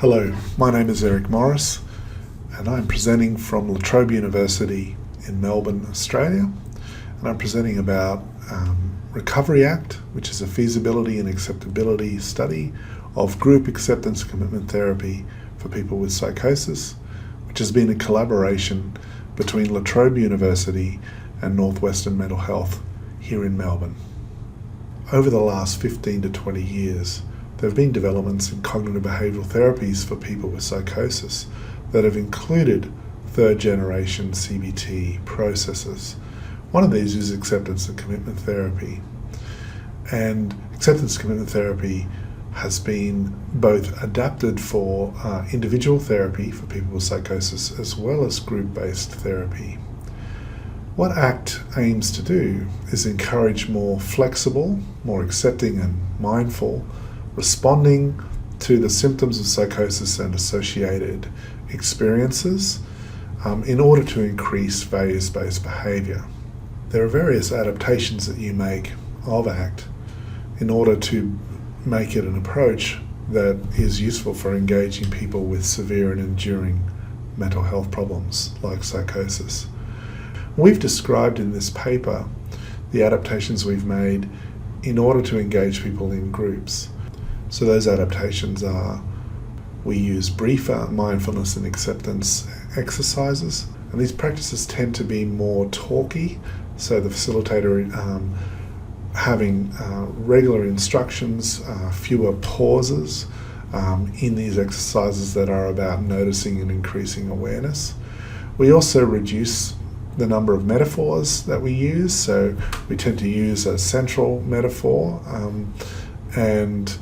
Hello, my name is Eric Morris and I'm presenting from Trobe University in Melbourne, Australia, and I'm presenting about Recovery Act, which is a feasibility and acceptability study of group acceptance commitment therapy for people with psychosis, which has been a collaboration between La Trobe University and NorthWestern Mental Health here in Melbourne. Over the last 15 to 20 years, there have been developments in cognitive behavioural therapies for people with psychosis that have included third-generation CBT processes. One of these is acceptance and commitment therapy. And acceptance and commitment therapy has been both adapted for individual therapy for people with psychosis as well as group-based therapy. What ACT aims to do is encourage more flexible, more accepting and mindful responding to the symptoms of psychosis and associated experiences in order to increase values-based behaviour. There are various adaptations that you make of ACT in order to make it an approach that is useful for engaging people with severe and enduring mental health problems like psychosis. We've described in this paper the adaptations we've made in order to engage people in groups. So those adaptations are, we use briefer mindfulness and acceptance exercises, and these practices tend to be more talky, so the facilitator having regular instructions, fewer pauses in these exercises that are about noticing and increasing awareness. We also reduce the number of metaphors that we use, so we tend to use a central metaphor and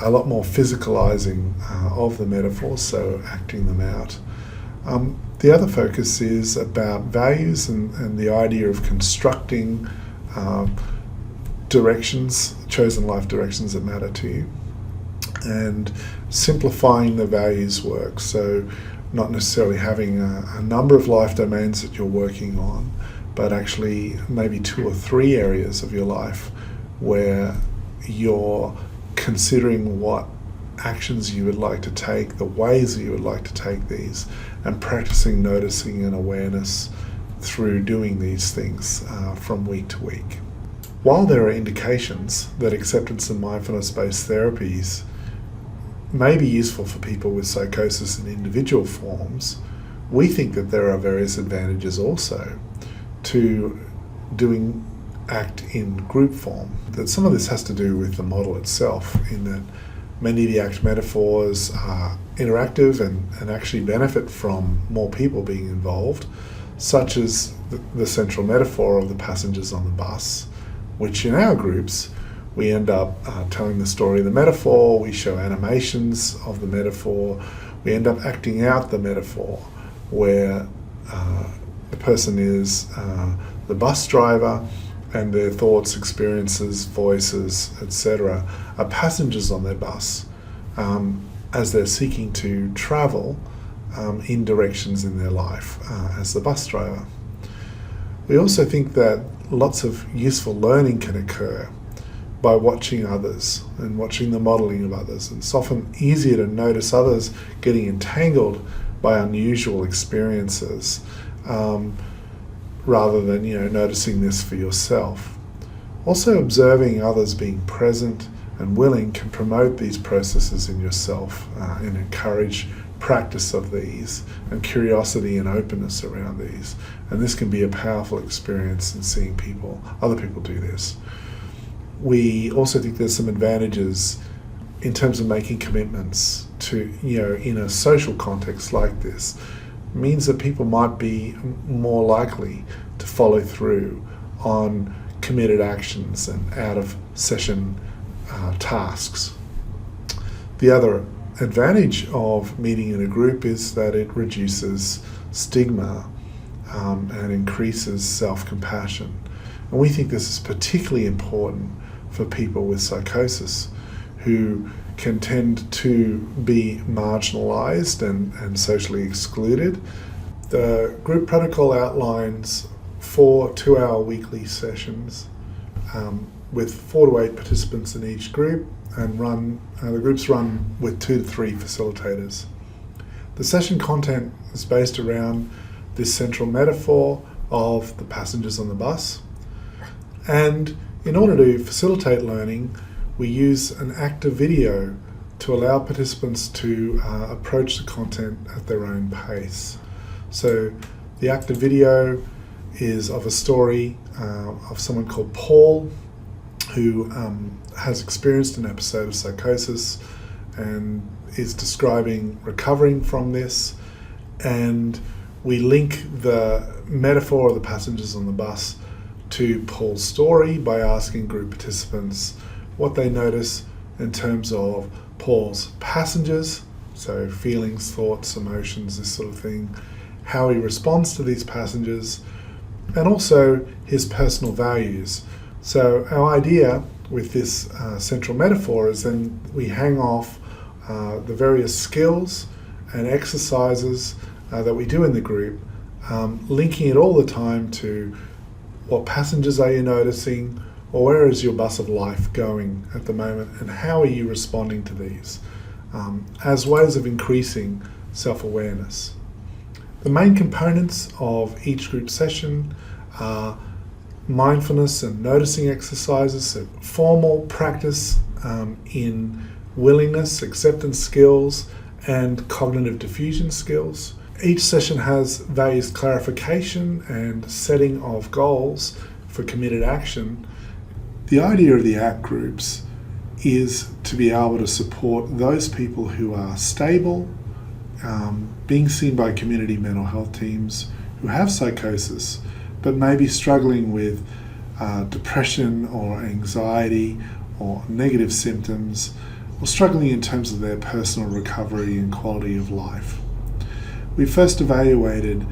a lot more physicalizing of the metaphors, so acting them out. The other focus is about values and the idea of constructing directions, chosen life directions that matter to you, and simplifying the values work. So not necessarily having a number of life domains that you're working on, but actually maybe 2 or 3 areas of your life where you're considering what actions you would like to take, the ways that you would like to take these, and practicing noticing and awareness through doing these things from week to week. While there are indications that acceptance and mindfulness-based therapies may be useful for people with psychosis in individual forms, we think that there are various advantages also to doing ACT in group form. That some of this has to do with the model itself, in that many of the ACT metaphors are interactive and actually benefit from more people being involved, such as the central metaphor of the passengers on the bus, which in our groups we end up telling the story of the metaphor, we show animations of the metaphor, we end up acting out the metaphor where the person is the bus driver and their thoughts, experiences, voices, etc. are passengers on their bus as they're seeking to travel in directions in their life as the bus driver. We also think that lots of useful learning can occur by watching others and watching the modelling of others. And it's often easier to notice others getting entangled by unusual experiences rather than noticing this for yourself. Also, observing others being present and willing can promote these processes in yourself and encourage practice of these and curiosity and openness around these. And this can be a powerful experience in seeing other people do this. We also think there's some advantages in terms of making commitments to, in a social context like this. It means that people might be more likely to follow through on committed actions and out-of-session tasks. The other advantage of meeting in a group is that it reduces stigma and increases self-compassion. And we think this is particularly important for people with psychosis who can tend to be marginalized and socially excluded. The group protocol outlines 4 2-hour weekly sessions with 4 to 8 participants in each group, and the groups run with 2 to 3 facilitators. The session content is based around this central metaphor of the passengers on the bus. And in order to facilitate learning, we use an active video to allow participants to approach the content at their own pace. So the active video is of a story of someone called Paul, who has experienced an episode of psychosis and is describing recovering from this. And we link the metaphor of the passengers on the bus to Paul's story by asking group participants what they notice in terms of Paul's passengers, so feelings, thoughts, emotions, this sort of thing, how he responds to these passengers, and also his personal values. So our idea with this central metaphor is then we hang off the various skills and exercises that we do in the group, linking it all the time to what passengers are you noticing, or where is your bus of life going at the moment, and how are you responding to these, as ways of increasing self-awareness. The main components of each group session are mindfulness and noticing exercises, so formal practice in willingness, acceptance skills, and cognitive diffusion skills. Each session has values clarification and setting of goals for committed action. The idea of the ACT groups is to be able to support those people who are stable, being seen by community mental health teams who have psychosis, but maybe struggling with depression or anxiety or negative symptoms, or struggling in terms of their personal recovery and quality of life. We first evaluated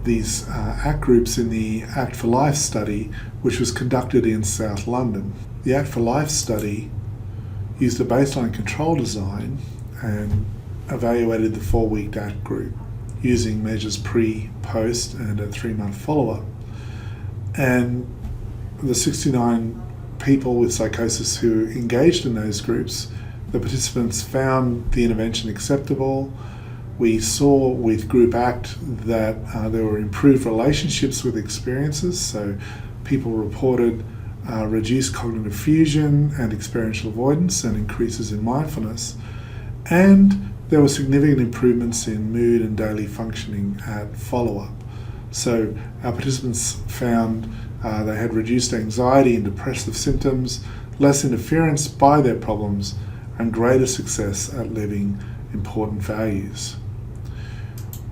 these ACT groups in the Act for Life study, which was conducted in South London. The Act for Life study used a baseline control design and evaluated the 4-week ACT group using measures pre, post, and a 3-month follow-up. And the 69 people with psychosis who engaged in those groups, the participants found the intervention acceptable. We saw with Group ACT that there were improved relationships with experiences, so people reported reduced cognitive fusion and experiential avoidance and increases in mindfulness. And there were significant improvements in mood and daily functioning at follow-up. So our participants found they had reduced anxiety and depressive symptoms, less interference by their problems, and greater success at living important values.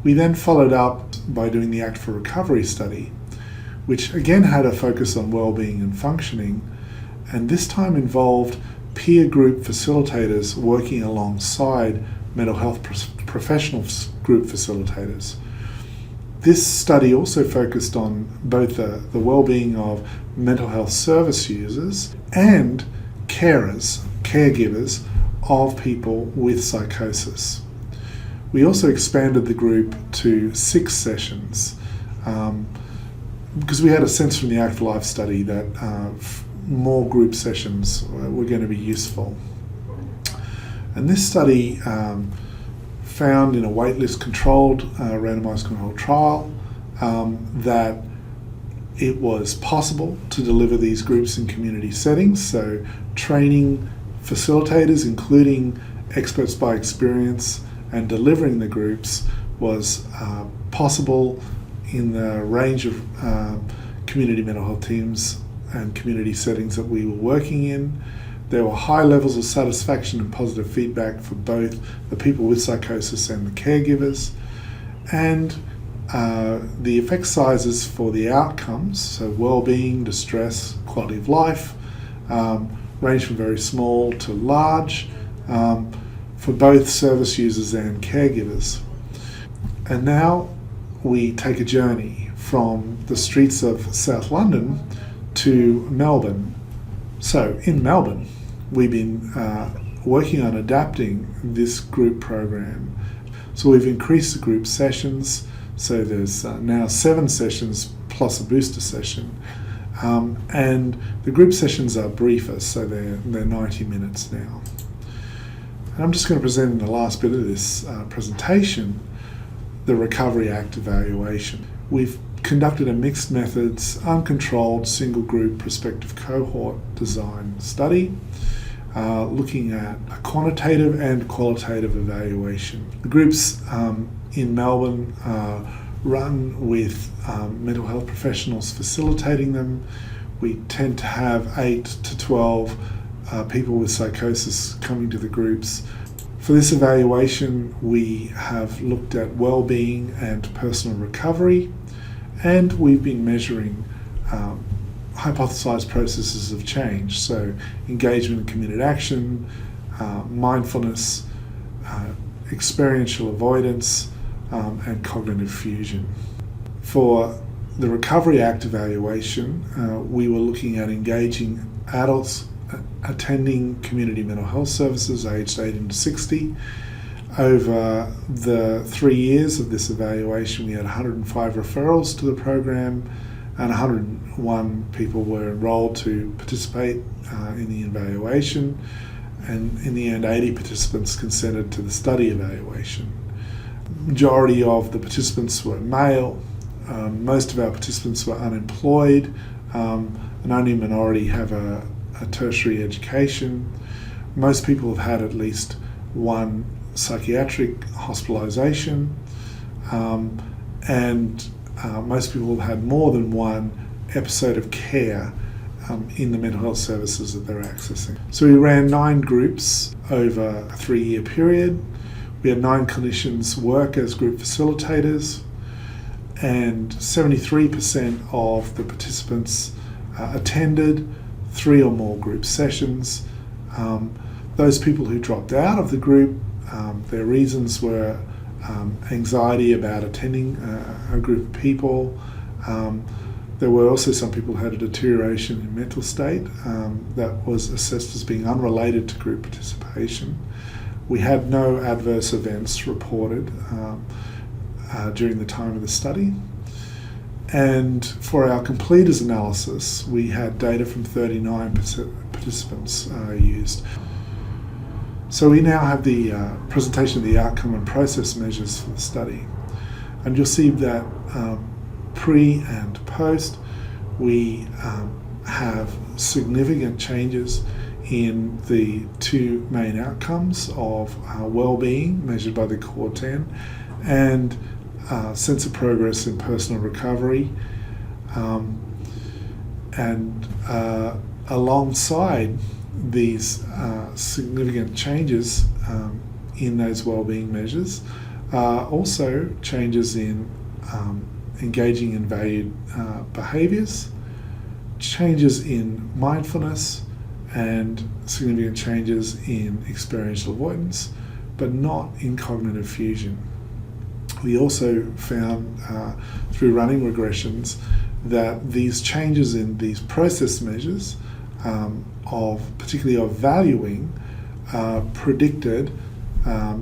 We then followed up by doing the Act for Recovery study, which again had a focus on wellbeing and functioning, and this time involved peer group facilitators working alongside mental health professional group facilitators. This study also focused on both the wellbeing of mental health service users and caregivers of people with psychosis. We also expanded the group to 6 sessions because we had a sense from the Act for Life study that more group sessions were going to be useful. And this study found in a waitlist controlled randomized controlled trial that it was possible to deliver these groups in community settings, so training facilitators, including experts by experience, and delivering the groups was possible in the range of community mental health teams and community settings that we were working in. There were high levels of satisfaction and positive feedback for both the people with psychosis and the caregivers. And the effect sizes for the outcomes, so well-being, distress, quality of life, range from very small to large for both service users and caregivers. And now we take a journey from the streets of South London to Melbourne. So in Melbourne, we've been working on adapting this group program. So we've increased the group sessions, so there's now 7 sessions plus a booster session. And the group sessions are briefer, so they're 90 minutes now. And I'm just going to present in the last bit of this presentation the Recovery Act evaluation. We've conducted a mixed methods, uncontrolled, single group prospective cohort design study looking at a quantitative and qualitative evaluation. The groups in Melbourne run with mental health professionals facilitating them. We tend to have 8 to 12 people with psychosis coming to the groups. For this evaluation, we have looked at wellbeing and personal recovery, and we've been measuring hypothesized processes of change, so engagement and committed action, mindfulness, experiential avoidance, and cognitive fusion. For the Recovery Act evaluation, we were looking at engaging adults attending community mental health services aged 18 to 60. Over the 3 years of this evaluation, we had 105 referrals to the program, and 101 people were enrolled to participate in the evaluation, and in the end 80 participants consented to the study evaluation. Majority of the participants were male. Most of our participants were unemployed, and only a minority have a tertiary education. Most people have had at least one psychiatric hospitalisation, and most people have had more than one episode of care in the mental health services that they're accessing. So we ran 9 groups over a 3-year period. We had 9 clinicians work as group facilitators, and 73% of the participants attended 3 or more group sessions. Those people who dropped out of the group, their reasons were anxiety about attending a group of people. There were also some people who had a deterioration in mental state that was assessed as being unrelated to group participation. We had no adverse events reported during the time of the study. And for our completers analysis, we had data from 39 participants used. So we now have the presentation of the outcome and process measures for the study. And you'll see that pre and post, we have significant changes in the 2 main outcomes of well-being measured by the Core 10 and sense of progress in personal recovery, and alongside these significant changes in those wellbeing measures, also changes in engaging in valued behaviours, changes in mindfulness, and significant changes in experiential avoidance, but not in cognitive fusion. We also found through running regressions that these changes in these process measures particularly of valuing predicted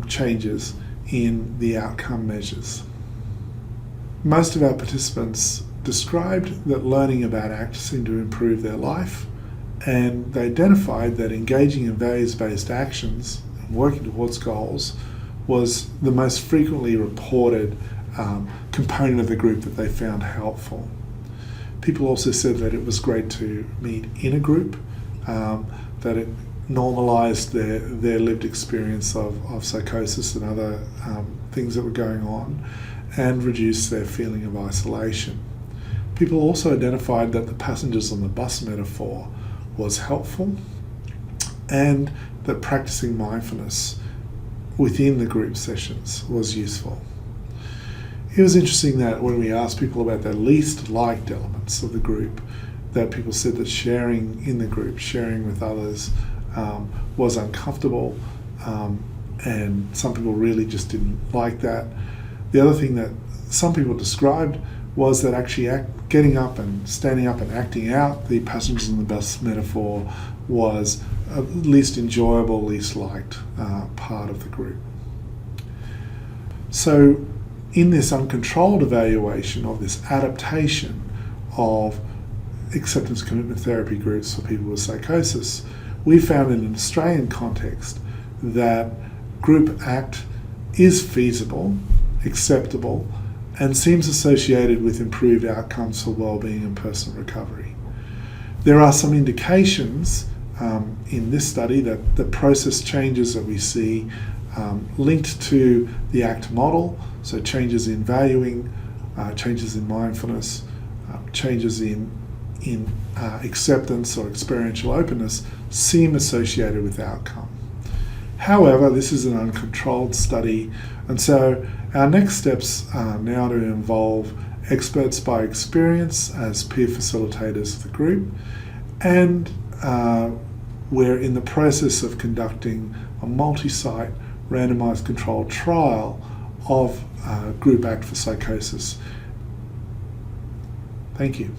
changes in the outcome measures. Most of our participants described that learning about ACT seemed to improve their life, and they identified that engaging in values-based actions and working towards goals was the most frequently reported component of the group that they found helpful. People also said that it was great to meet in a group, that it normalised their lived experience of psychosis and other things that were going on, and reduced their feeling of isolation. People also identified that the passengers on the bus metaphor was helpful, and that practicing mindfulness within the group sessions was useful. It was interesting that when we asked people about their least liked elements of the group, that people said that sharing in the group, sharing with others, was uncomfortable, and some people really just didn't like that. The other thing that some people described was that actually getting up and standing up and acting out the passengers on the bus metaphor was least enjoyable, least liked part of the group. So in this uncontrolled evaluation of this adaptation of acceptance commitment therapy groups for people with psychosis, we found in an Australian context that group ACT is feasible, acceptable, and seems associated with improved outcomes for wellbeing and personal recovery. There are some indications in this study that the process changes that we see linked to the ACT model, so changes in valuing, changes in mindfulness, changes in acceptance or experiential openness seem associated with outcome. However, this is an uncontrolled study, and so our next steps are now to involve experts by experience as peer facilitators of the group, and we're in the process of conducting a multi-site randomized controlled trial of group ACT for psychosis. Thank you.